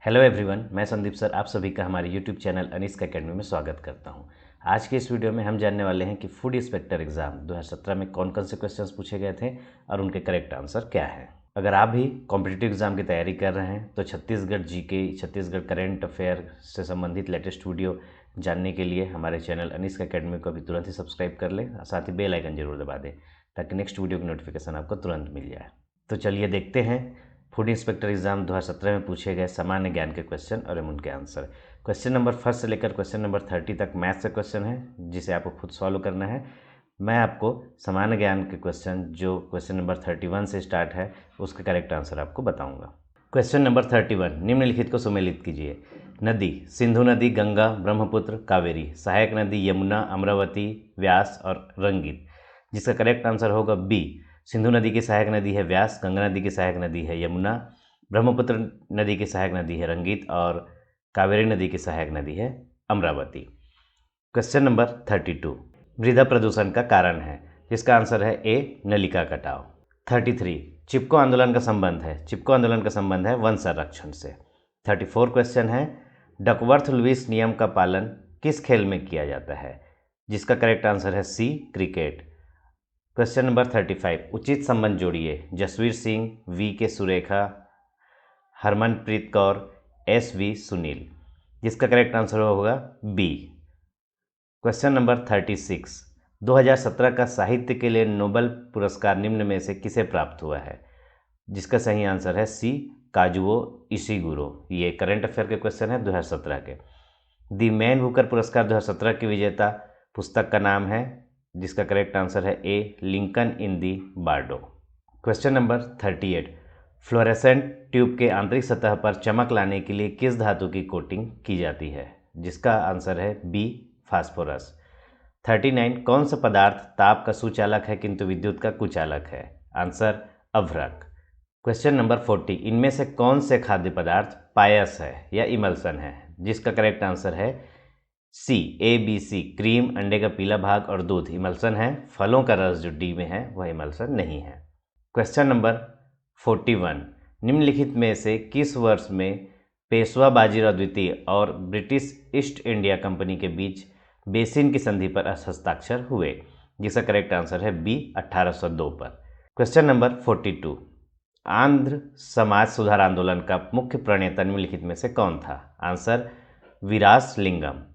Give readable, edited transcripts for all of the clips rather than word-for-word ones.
Hello everyone, मैं Sandeep sir आप सभी का हमारे यूट्यूब चैनल अनिस्क एकेडमी में स्वागत करता हूं। आज के इस वीडियो में हम जानने वाले हैं कि फूड इंस्पेक्टर एग्जाम 2017 में कौन कौन से क्वेश्चंस पूछे गए थे और उनके करेक्ट आंसर क्या है। अगर आप भी कॉम्पिटिटिव एग्जाम की तैयारी कर रहे हैं तो Chhattisgarh GK, Chhattisgarh current affair से संबंधित लेटेस्ट वीडियो जानने के लिए हमारे चैनल अनिस्क एकेडमी को अभी तुरंत ही सब्सक्राइब कर लें, साथ ही बेल आइकन जरूर दबा दें ताकि नेक्स्ट वीडियो की नोटिफिकेशन आपको तुरंत मिल जाए। तो चलिए देखते हैं फूड इंस्पेक्टर एग्जाम 2017 में पूछे गए सामान्य ज्ञान के क्वेश्चन और उनके आंसर। क्वेश्चन नंबर 1 से लेकर क्वेश्चन नंबर 30 तक मैथ से क्वेश्चन है जिसे आपको खुद सॉल्व करना है। मैं आपको सामान्य ज्ञान के क्वेश्चन जो क्वेश्चन नंबर 31 से स्टार्ट है उसके करेक्ट आंसर आपको बताऊंगा। क्वेश्चन नंबर 31, निम्नलिखित को सुमेलित कीजिए। नदी: सिंधु नदी, गंगा, ब्रह्मपुत्र, कावेरी। सहायक नदी: यमुना, अमरावती, व्यास और रंगीत। जिसका करेक्ट आंसर होगा बी। सिंधु नदी की सहायक नदी है व्यास, गंगा नदी की सहायक नदी है यमुना, ब्रह्मपुत्र नदी की सहायक नदी है रंगीत और कावेरी नदी की सहायक नदी है अमरावती। क्वेश्चन नंबर 32, मृदा प्रदूषण का कारण है, जिसका आंसर है ए, नलिका कटाव। 33, चिपको आंदोलन का संबंध है, चिपको आंदोलन का संबंध है वन संरक्षण से। 34 क्वेश्चन है, डकवर्थ लुईस नियम का पालन किस खेल में किया जाता है, जिसका करेक्ट आंसर है सी, क्रिकेट। क्वेश्चन नंबर 35, उचित संबंध जोड़िए। जसवीर सिंह, वी के सुरेखा, हरमनप्रीत कौर, एस वी सुनील। जिसका करेक्ट आंसर होगा बी। क्वेश्चन नंबर 36, 2017 का साहित्य के लिए नोबेल पुरस्कार निम्न में से किसे प्राप्त हुआ है, जिसका सही आंसर है सी, काजुओ इशिगुरो। ये करंट अफेयर के क्वेश्चन है 2017 के। दी मैन बुकर पुरस्कार 2017 की विजेता पुस्तक का नाम है, जिसका करेक्ट आंसर है ए, लिंकन इन दी बार्डो। क्वेश्चन नंबर 38, फ्लोरेसेंट ट्यूब के आंतरिक सतह पर चमक लाने के लिए किस धातु की कोटिंग की जाती है, जिसका आंसर है बी, फास्फोरस। 39, कौन सा पदार्थ ताप का सुचालक है किंतु विद्युत का कुचालक है, आंसर अभ्रक। क्वेश्चन नंबर 40, इनमें से कौन से खाद्य पदार्थ पायस है या इमल्सन है, जिसका करेक्ट आंसर है सी, ए बी सी, क्रीम, अंडे का पीला भाग और दूध इमल्सन है। फलों का रस जो डी में है वह इमल्सन नहीं है। क्वेश्चन नंबर 41, निम्नलिखित में से किस वर्ष में पेशवा बाजीराव द्वितीय और ब्रिटिश ईस्ट इंडिया कंपनी के बीच बेसिन की संधि पर हस्ताक्षर हुए, जिसका करेक्ट आंसर है बी, 1802 पर। क्वेश्चन नंबर 42, आंध्र समाज सुधार आंदोलन का मुख्य प्रणेता निम्नलिखित में से कौन था, आंसर वीरास लिंगम।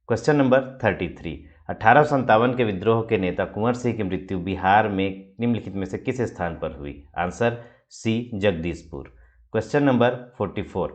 क्वेश्चन नंबर 33, 1857 के विद्रोह के नेता कुंवर सिंह की मृत्यु बिहार में निम्नलिखित में से किस स्थान पर हुई, answer C, Jagdishpur. Question number 44,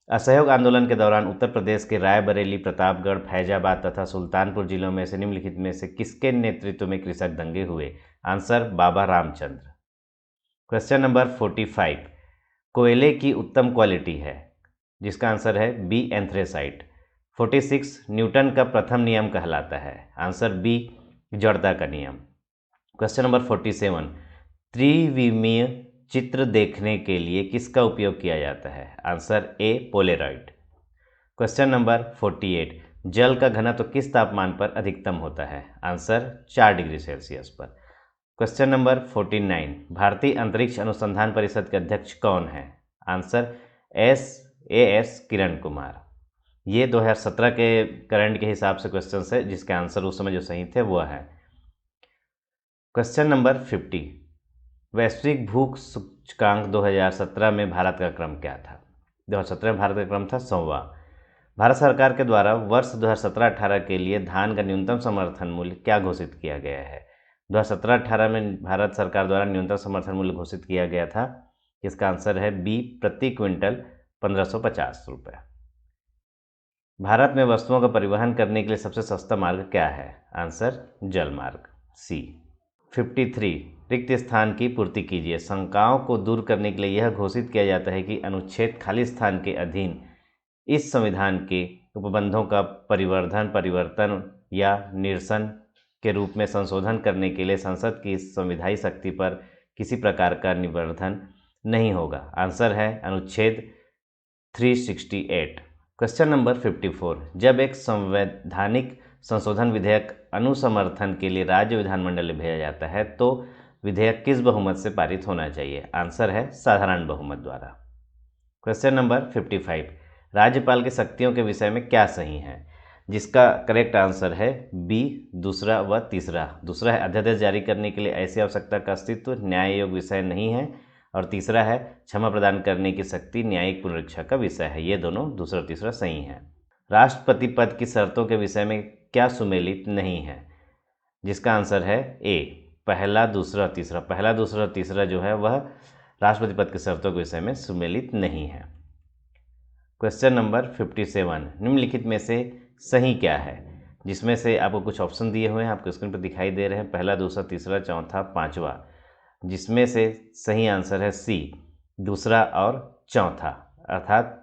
असहयोग आंदोलन के दौरान उत्तर प्रदेश के रायबरेली, प्रतापगढ़, फैजाबाद तथा सुल्तानपुर जिलों में से निम्नलिखित में से किसके नेतृत्व में कृषक दंगे हुए, आंसर बाबा रामचंद्र। क्वेश्चन नंबर 45, कोयले की उत्तम क्वालिटी है, जिसका आंसर है बी, एंथ्रेसाइट। 46, न्यूटन का प्रथम नियम कहलाता है, आंसर बी, जड़ता का नियम। क्वेश्चन नंबर 47, त्रिविमीय चित्र देखने के लिए किसका उपयोग किया जाता है, answer A, Polaroid. Question number 48, जल का घनत्व किस तापमान पर अधिकतम होता है, आंसर 4 डिग्री सेल्सियस पर। क्वेश्चन नंबर 49, भारतीय अंतरिक्ष अनुसंधान परिषद के अध्यक्ष कौन है, आंसर एस किरण कुमार। ये 2017 के करंट के हिसाब से क्वेश्चन है, जिसके आंसर उस समय जो सही थे वह है। क्वेश्चन नंबर 50, वैश्विक भूख सूचकांक 2017 में भारत का क्रम क्या था, 2017 में भारत का क्रम था 100वां। भारत सरकार के द्वारा वर्ष 2017-18 के लिए धान का न्यूनतम समर्थन मूल्य क्या घोषित किया गया है, 2017-18 में भारत सरकार द्वारा न्यूनतम समर्थन मूल्य घोषित किया गया था, इसका आंसर है बी, प्रति क्विंटल 1550 रुपये। भारत में वस्तुओं का परिवहन करने के लिए सबसे सस्ता मार्ग क्या है, आंसर जल मार्ग, सी। 53, रिक्त स्थान की पूर्ति कीजिए। शंकाओं को दूर करने के लिए यह घोषित किया जाता है कि अनुच्छेद खाली स्थान के अधीन इस संविधान के उपबंधों का परिवर्तन या निरसन के रूप में संशोधन करने के लिए संसद की संविधायी शक्ति पर किसी प्रकार का निवर्धन नहीं होगा, आंसर है अनुच्छेद 368। क्वेश्चन नंबर 54, जब एक संवैधानिक संशोधन विधेयक अनुसमर्थन के लिए राज्य विधानमंडल में भेजा जाता है तो विधेयक किस बहुमत से पारित होना चाहिए, आंसर है साधारण बहुमत द्वारा। क्वेश्चन नंबर 55, राज्यपाल की शक्तियों के विषय में क्या सही है? जिसका करेक्ट आंसर है बी, दूसरा व तीसरा। दूसरा है अध्यादेश जारी करने के लिए ऐसी आवश्यकता का अस्तित्व न्याय योग विषय नहीं है, और तीसरा है क्षमा प्रदान करने की शक्ति न्यायिक पुनरीक्षा का विषय है। ये दोनों दूसरा और तीसरा सही है। राष्ट्रपति पद की शर्तों के विषय में क्या सुमेलित नहीं है? जिसका आंसर है ए, पहला, दूसरा, तीसरा। पहला, दूसरा और तीसरा जो है वह राष्ट्रपति पद की शर्तों के विषय में सुमेलित नहीं है। क्वेश्चन नंबर 57, निम्नलिखित में से सही क्या है? जिसमें से आपको कुछ ऑप्शन दिए हुए हैं, आपको स्क्रीन पर दिखाई दे रहे हैं, पहला, दूसरा, तीसरा, चौथा, पांचवा। जिसमें से सही आंसर है सी, दूसरा और चौथा। अर्थात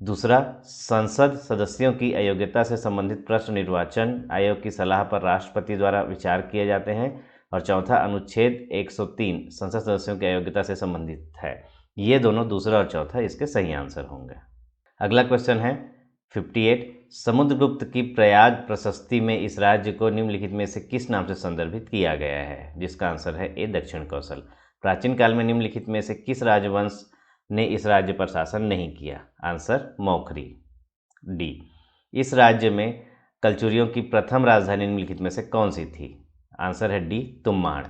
दूसरा, संसद सदस्यों की अयोग्यता से संबंधित प्रश्न निर्वाचन आयोग की सलाह पर राष्ट्रपति द्वारा विचार किए जाते हैं, और चौथा, अनुच्छेद 103 संसद सदस्यों की अयोग्यता से संबंधित है। ये दोनों, दूसरा और चौथा, इसके सही आंसर होंगे। अगला क्वेश्चन है 58, समुद्रगुप्त की प्रयाग प्रशस्ति में इस राज्य को निम्नलिखित में से किस नाम से संदर्भित किया गया है? जिसका आंसर है ए, दक्षिण कौशल। प्राचीन काल में निम्नलिखित में से किस राजवंश ने इस राज्य पर शासन नहीं किया? Answer Maukhari, D. इस राज्य में कलचुरियों की प्रथम राजधानी निम्नलिखित में से कौन सी थी? आंसर है डी, तुम्माड़।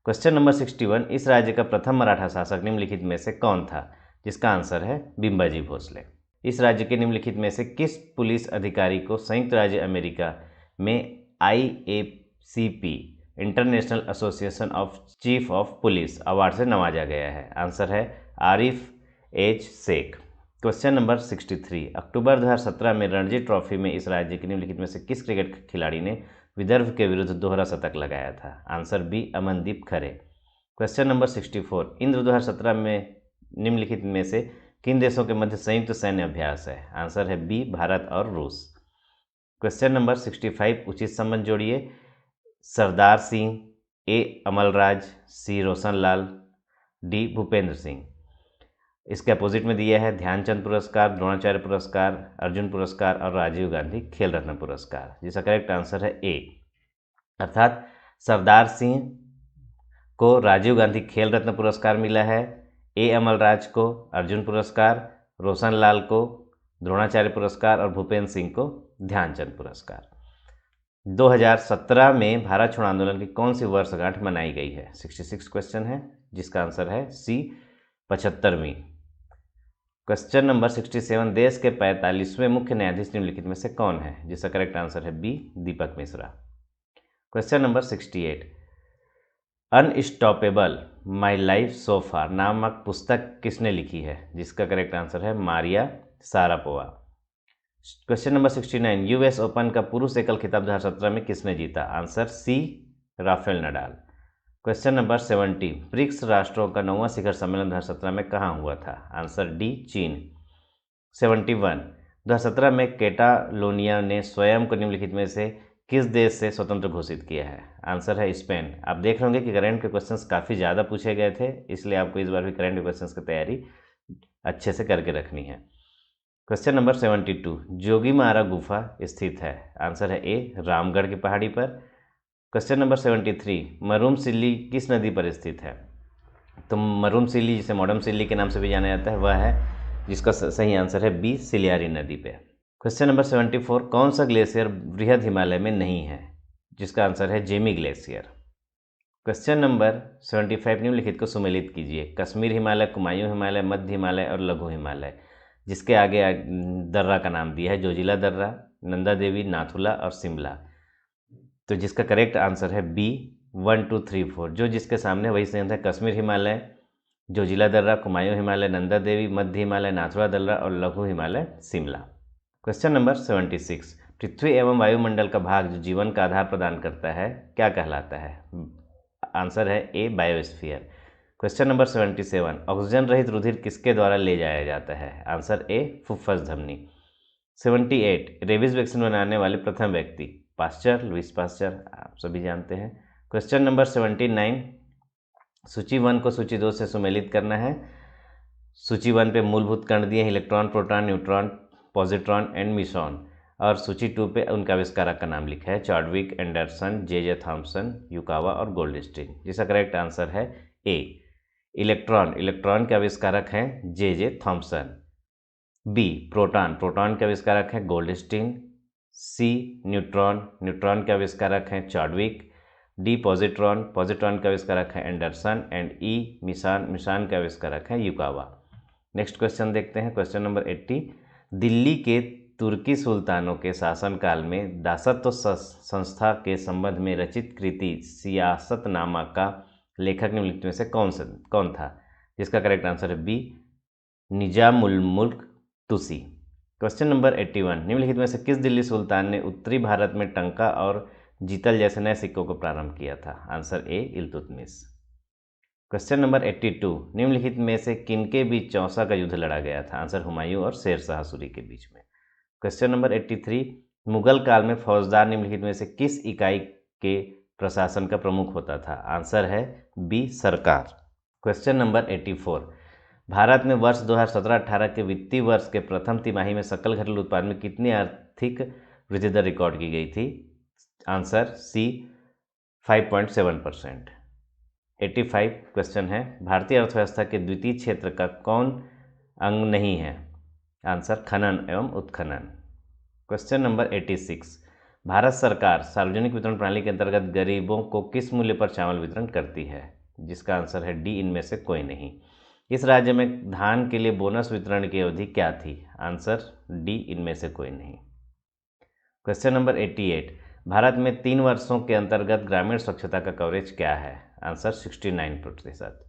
क्वेश्चन नंबर 61, इस राज्य का प्रथम मराठा शासक निम्नलिखित में से कौन था? जिसका आंसर है बिंबाजी भोसले। इस राज्य के निम्नलिखित में से किस पुलिस अधिकारी को संयुक्त राज्य अमेरिका में IACP international association of chief of police award से नवाजा गया है? आंसर है Arif H Shaikh. Question number 63, अक्टूबर 2017 में रणजी ट्रॉफी में इस राज्य के निम्नलिखित में से किस क्रिकेट खिलाड़ी ने विदर्भ के विरुद्ध दोहरा शतक लगाया था? आंसर बी, अमनदीप खरे। क्वेश्चन नंबर 64, इंद्र 2017 में निम्नलिखित में से किन देशों के मध्य संयुक्त सैन्य अभ्यास है? आंसर है बी, भारत और रूस। क्वेश्चन नंबर 65, उचित संबंध जोड़िए। सरदार सिंह, ए, अमलराज, सी, रोशनलाल, डी, भूपेंद्र सिंह। इसके अपोजिट में दिया है ध्यानचंद पुरस्कार, द्रोणाचार्य पुरस्कार, अर्जुन पुरस्कार और राजीव गांधी खेल रत्न पुरस्कार। जिसका करेक्ट आंसर है ए, अर्थात सरदार सिंह को राजीव गांधी खेल रत्न पुरस्कार मिला है, ए, अमलराज को अर्जुन पुरस्कार, रोशनलाल को द्रोणाचार्य पुरस्कार और भूपेंद्र सिंह को ध्यानचंद पुरस्कार। 2017 में भारत छोड़ो आंदोलन की कौन सी वर्षगांठ मनाई गई है? 66 क्वेश्चन है, जिसका आंसर है सी, 75वीं। क्वेश्चन नंबर 67, देश के 45वें मुख्य न्यायाधीश निम्नलिखित में से कौन है? जिसका करेक्ट आंसर है B, Deepak Mishra. Question number 68, unstoppable my life so far नामक पुस्तक किसने लिखी है? जिसका करेक्ट आंसर है Maria Sharapova. Question number 69, US open का पुरुष एकल खिताब 2017 में किसने जीता? Answer C, Rafael Nadal. Question number 70, BRICS राष्ट्रों का 9वां शिखर सम्मेलन 2017 में कहाँ हुआ था? आंसर डी, चीन। 71, 2017 में कैटालोनिया ने स्वयं को निम्नलिखित में से किस देश से स्वतंत्र घोषित किया है? आंसर है स्पेन। आप देख रहे होंगे कि करंट के क्वेश्चंस काफ़ी ज़्यादा पूछे गए थे, इसलिए आपको इस बार भी करंट के क्वेश्चंस की तैयारी अच्छे से करके रखनी है। क्वेश्चन नंबर 72, जोगीमारा गुफा स्थित है? आंसर है ए, रामगढ़ की पहाड़ी पर। क्वेश्चन नंबर 73, मरूमसिल्ली किस नदी पर स्थित है? तो मरूमसिल्ली, जिसे मोडमसिल्ली के नाम से भी जाना जाता है, वह है, जिसका सही आंसर है बी, सिलियारी नदी पे। क्वेश्चन नंबर 74, कौन सा ग्लेशियर बृहद हिमालय में नहीं है? जिसका आंसर है जेमी ग्लेशियर। क्वेश्चन नंबर 75, निम्नलिखित को सुमेलित कीजिए। कश्मीर हिमालय, कुमायूं हिमालय, मध्य हिमालय और लघु हिमालय। जिसके आगे दर्रा का नाम दिया है जोजिला दर्रा, नंदा देवी, नाथुला और शिमला। तो जिसका करेक्ट आंसर है बी, 1, 2, 3, 4। जो जिसके सामने वही सही है, कश्मीर हिमालय, जोजिला दर्रा, कुमायूं हिमालय, नंदा देवी, मध्य हिमालय, नाथुला दर्रा और लघु हिमालय शिमला। क्वेश्चन नंबर 76, पृथ्वी एवं वायुमंडल का भाग जो जीवन का आधार प्रदान करता है क्या कहलाता है? आंसर है ए, बायोस्फीयर। क्वेश्चन नंबर 77, ऑक्सीजन रहित रुधिर किसके द्वारा ले जाया जाता है? आंसर ए, फुफ्फुस धमनी। 78, रेबीज वैक्सीन बनाने वाले प्रथम व्यक्ति? पास्चर, लुइस पास्चर, आप सभी जानते हैं। क्वेश्चन नंबर 79, सूची 1 को सूची 2 से सुमेलित करना है। सूची 1 पे मूलभूत कण दिए, electron, proton, neutron, positron and meson. और सूची 2 पे उनका आविष्कारक का नाम लिखा है, Chadwick, Anderson, J Thomson, Yukawa और गोल्डस्टीन। जिसका करेक्ट आंसर है ए, इलेक्ट्रॉन। इलेक्ट्रॉन के आविष्कारक हैं J Thomson. B proton, proton के आविष्कारक हैं गोल्डस्टीन। सी न्यूट्रॉन, न्यूट्रॉन के आविष्कारक हैं चॉडविक। डी पॉजिट्रॉन, पॉजिट्रॉन के आविष्कारक हैं एंडरसन। एंड ई मिसान, मिसान के आविष्कारक हैं युकावा। नेक्स्ट क्वेश्चन देखते हैं, क्वेश्चन नंबर 80। दिल्ली के तुर्की सुल्तानों के शासनकाल में दासत्व संस्था के संबंध में रचित कृति सियासतनामा का लेखक निम्नलिखित में से कौन था? जिसका करेक्ट आंसर है बी निजामुल मुल्क तुसी। Question number 81। निम्नलिखित में से किस दिल्ली सुल्तान ने उत्तरी भारत में टंका और जीतल जैसे नए सिक्कों को प्रारंभ किया था? Answer A Iltutmish. Question number 82। निम्नलिखित में से किनके बीच चौसा का युद्ध लड़ा गया था? आंसर हुमायूं और शेर शाह सूरी के बीच में। Question number 83। मुगल काल में फौजदार निम्नलिखित में से किस इकाई के प्रशासन का प्रमुख होता था? आंसर है बी सरकार। Question number 84। भारत में वर्ष 2017-18 के वित्तीय वर्ष के प्रथम तिमाही में सकल घरेलू उत्पाद में कितनी आर्थिक वृद्धि दर रिकॉर्ड की गई थी? Answer C 5.7%। 85 क्वेश्चन है, भारतीय अर्थव्यवस्था के द्वितीय क्षेत्र का कौन अंग नहीं है? आंसर खनन एवं उत्खनन। Question number 86। भारत सरकार सार्वजनिक वितरण प्रणाली के अंतर्गत गरीबों को किस मूल्य पर चावल वितरण करती है? जिसका आंसर है डी इनमें से कोई नहीं। इस राज्य में धान के लिए बोनस वितरण की अवधि क्या थी? आंसर डी इनमें से कोई नहीं। Question number 88। भारत में 3 वर्षों के अंतर्गत ग्रामीण स्वच्छता का कवरेज क्या है? आंसर 69%।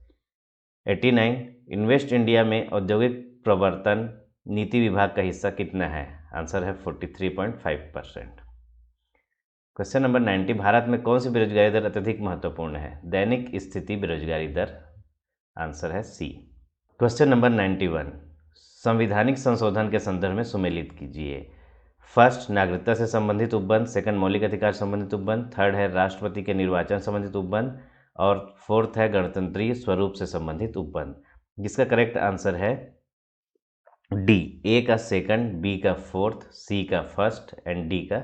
89। इन्वेस्ट इंडिया में औद्योगिक प्रवर्तन नीति विभाग का हिस्सा कितना है? आंसर है 43.5%। Question number 90। भारत में कौन सी बेरोजगारी दर अत्यधिक महत्वपूर्ण है? दैनिक स्थिति बेरोजगारी दर। आंसर है सी। Question number 91। संवैधानिक संशोधन के संदर्भ में सुमेलित कीजिए। फर्स्ट, नागरिकता से संबंधित उपबंध। सेकंड, मौलिक अधिकार संबंधित उपबंध। थर्ड है राष्ट्रपति के निर्वाचन संबंधित उपबंध। और फोर्थ है गणतंत्रीय स्वरूप से संबंधित उपबंध। जिसका करेक्ट आंसर है डी, ए का सेकंड, बी का फोर्थ, सी का फर्स्ट एंड डी का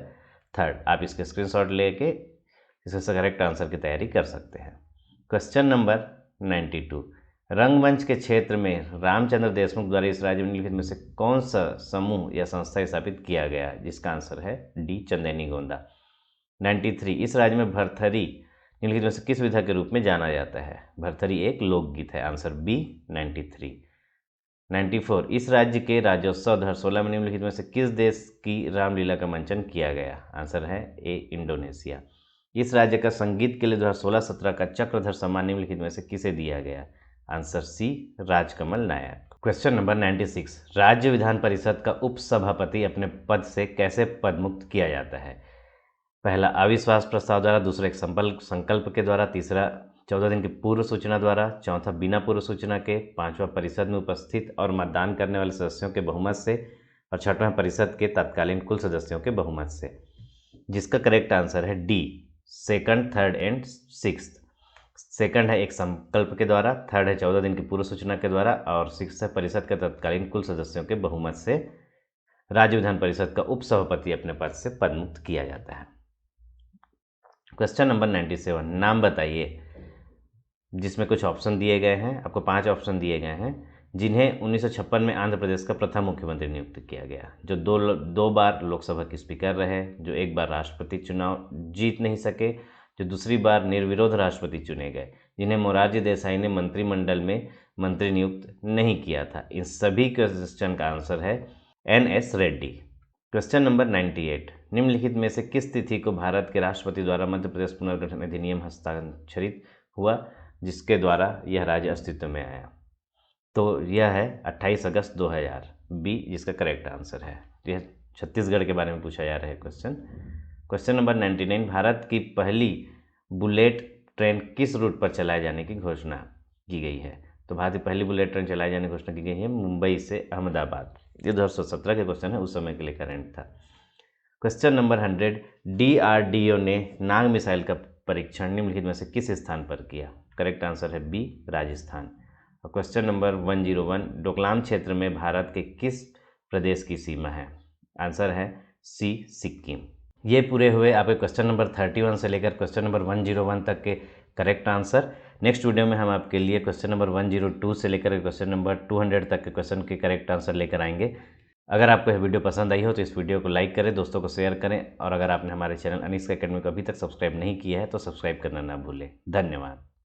थर्ड। आप इसके स्क्रीनशॉट लेके इसका करेक्ट आंसर की तैयारी कर सकते हैं। Question number 92। रंगमंच के क्षेत्र में रामचंद्र देशमुख द्वारा इस राज्य में निम्नलिखित में से कौन सा समूह या संस्था स्थापित किया गया? जिसका आंसर है डी चंदेनी गोंदा। 93। इस राज्य में भरथरी निम्नलिखित में से किस विधा के रूप में जाना जाता है? भरथरी एक लोकगीत है। Answer B 93। 94। इस राज्य के राज्योत्सव 2016 में निम्नलिखित में से किस देश की रामलीला का मंचन किया गया? आंसर है ए इंडोनेशिया। इस राज्य का संगीत के लिए 2016-17 का चक्रधर सम्मान निम्नलिखित में से किसे दिया गया? Answer C Rajkamal Nayak. Question number 96। राज्य विधान परिषद का उपसभापति अपने पद से कैसे पदमुक्त किया जाता है? पहला, अविश्वास प्रस्ताव द्वारा। दूसरा, एक संकल्प के द्वारा। तीसरा, 14 दिन की पूर्व सूचना द्वारा। चौथा, बिना पूर्व सूचना के। पांचवा, परिषद में उपस्थित और मतदान करने वाले सदस्यों के बहुमत से। और छठवां, परिषद के तत्कालीन कुल सदस्यों के बहुमत से। जिसका करेक्ट आंसर है D, second, third and sixth. Second है एक संकल्प के द्वारा, थर्ड है 14 दिन की पूर्व सूचना के द्वारा, और सिक्स्थ है परिषद के तत्कालीन कुल सदस्यों के बहुमत से राज्य विधान परिषद का उपसभापति अपने पद से पदमुक्त किया जाता है। Question number 97। नाम बताइए, जिसमें कुछ ऑप्शन दिए गए हैं। आपको 5 ऑप्शन दिए गए हैं, जिन्हें 1956 में आंध्र प्रदेश का प्रथम मुख्यमंत्री नियुक्त किया गया, जो दो बार लोकसभा के स्पीकर रहे, जो एक बार राष्ट्रपति चुनाव जीत नहीं सके, जो दूसरी बार निर्विरोध राष्ट्रपति चुने गए, जिन्हें मोरारजी देसाई ने मंत्रिमंडल में मंत्री नियुक्त नहीं किया था। इन सभी क्वेश्चन का आंसर है NS रेड्डी। Question number 98। निम्नलिखित में से किस तिथि को भारत के राष्ट्रपति द्वारा मध्य प्रदेश पुनर्गठन अधिनियम हस्ताक्षरित हुआ, जिसके द्वारा यह राज्य अस्तित्व में आया? तो यह है 28 अगस्त 2000, बी जिसका करेक्ट आंसर है। यह छत्तीसगढ़ के बारे में पूछा जा रहा है क्वेश्चन। Question number 99। भारत की पहली बुलेट ट्रेन किस रूट पर चलाए जाने की घोषणा की गई है? तो भारत की पहली बुलेट ट्रेन चलाए जाने की घोषणा की गई है मुंबई से अहमदाबाद। ये 2017 के क्वेश्चन है, उस समय के लिए करेंट था। Question number 100। DRDO ने नाग मिसाइल का परीक्षण निम्नलिखित में से किस स्थान पर किया? करेक्ट आंसर है बी राजस्थान। और क्वेश्चन नंबर 101। डोकलाम क्षेत्र में भारत के किस प्रदेश की सीमा है? आंसर है सी सिक्किम। ये पूरे हुए आपके क्वेश्चन नंबर 31 से लेकर क्वेश्चन नंबर 101 तक के करेक्ट आंसर। नेक्स्ट वीडियो में हम आपके लिए क्वेश्चन नंबर 102 से लेकर क्वेश्चन नंबर 200 तक के क्वेश्चन के करेक्ट आंसर लेकर आएंगे। अगर आपको यह वीडियो पसंद आई हो तो इस वीडियो को लाइक करें, दोस्तों को शेयर करें और अगर आपने हमारे चैनल अनीस एकेडमी को अभी तक सब्सक्राइब नहीं किया है तो सब्सक्राइब करना ना भूलें। धन्यवाद।